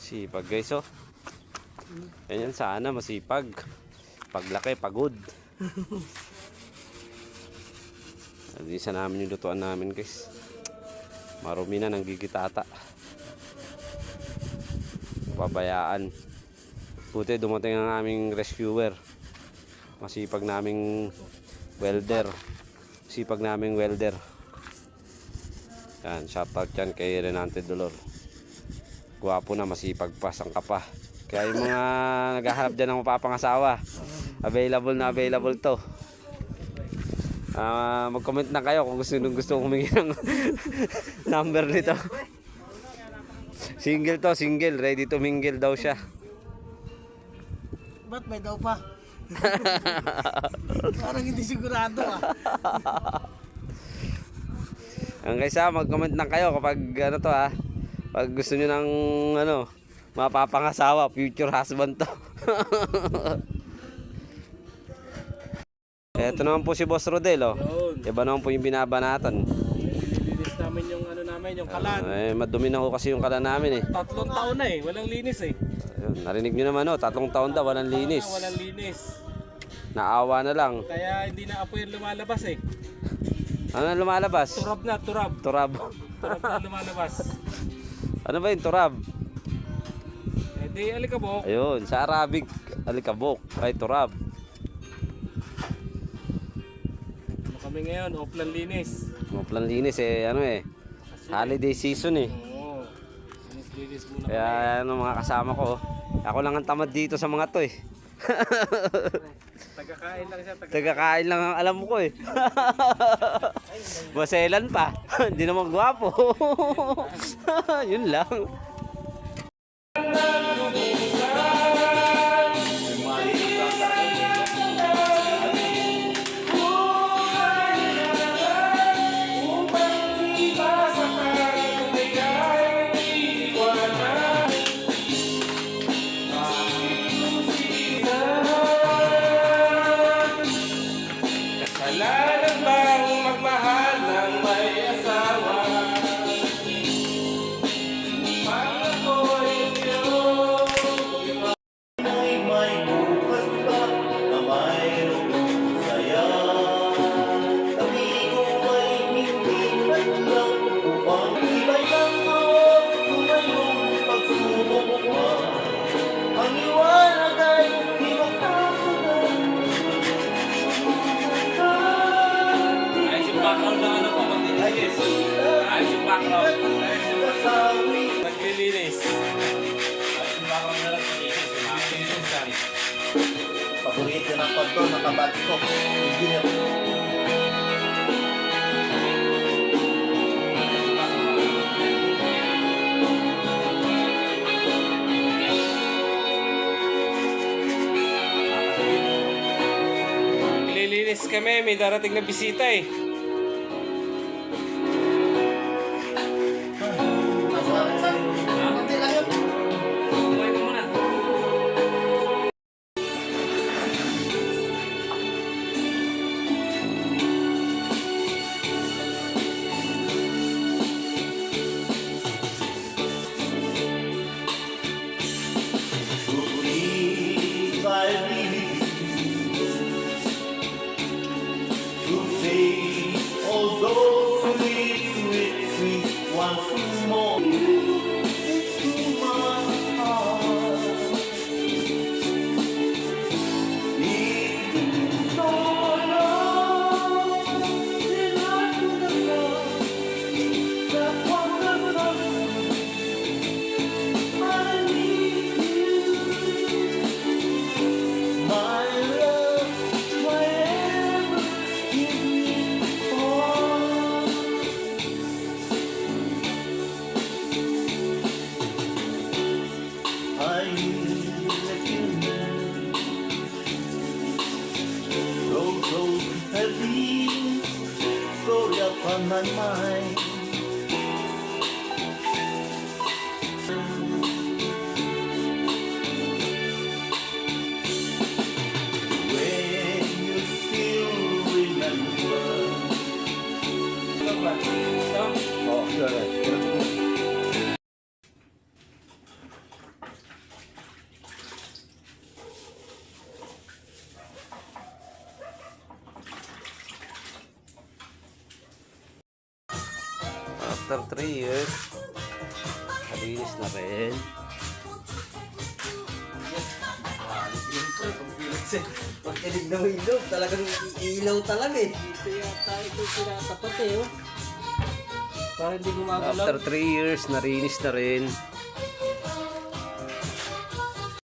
Sipag guys, oh. Ganyan sana, masipag. Paglaki, pagod. Isa namin yung lutuan namin guys. Marumi na, nanggigitata. Pabayaan. Buti dumating ang aming rescuer. Masipag naming welder. Sipag naming welder. Yan, shoutout yan kay Renante Dolor. Gwapo na, masipag pa, sangka pa. Kaya yung mga naghahanap dyan ng mapapangasawa, available na available to. Mag-comment na kayo kung gusto humingi ng number nito. Single to, single. Ready to mingle daw siya. Ba't may daw pa? Parang hindi sigurado ah. Ang kaysa, mag-comment na kayo kapag ano to ha. Pag gusto niyo ng ano, mapapangasawa, future husband to. Ito naman po si Boss Rodel, oh. Iba naman po yung binabanatan. Linis namin yung ano namin, yung kalan. Madumi na ho kasi yung kalan namin eh. 3 taon na eh, walang linis eh. Ayun, narinig nyo naman, oh, 3 taon daw, walang linis. Walang linis. Naawa na lang. Kaya hindi na apoy yung lumalabas eh. Ano na lumalabas? Turab na, turab. Turab. Turab na lumalabas. Ano ba yung turab? Eh di alikabok. Ayun, sa Arabic, alikabok. Ay, turab. Ano kami ngayon, offline linis. Maplan linis eh, ano eh. Holiday season eh. Oo. Linis muna Kaya kami. ano mga kasama ko. Ako lang ang tamad dito sa mga to eh. Tagakain lang siya, Tagakain lang ang alam ko eh. Maselan pa. Hindi naman gwapo. Yun lang. Kasalanan bang magmahal ng may asawa? Pag ako'y May bukas pa na mayroong saya. Tabi ko ay hindi lang upang iba'y lang ako tumayong pagsubok pa. Ang liwanag ay di makakagal. ayos yung background ng ano pa maglilinis. Ayos yung background. Naglilinis. Ayos yung background na naglilinis. Naglilinis lang. Paborito ng pagto, nakabati ko. Engineer. Naglilinis kami, may darating na bisita eh. Hindi lang yun. Kumain ka muna. Truly, I believe to say After 3 years, malinis na rin. Pag tinig na ilaw, talagang ilaw talaga eh. Ito yata ito pinatapat eh, oh. Para hindi gumagalaw. After 3 years, narinis na rin.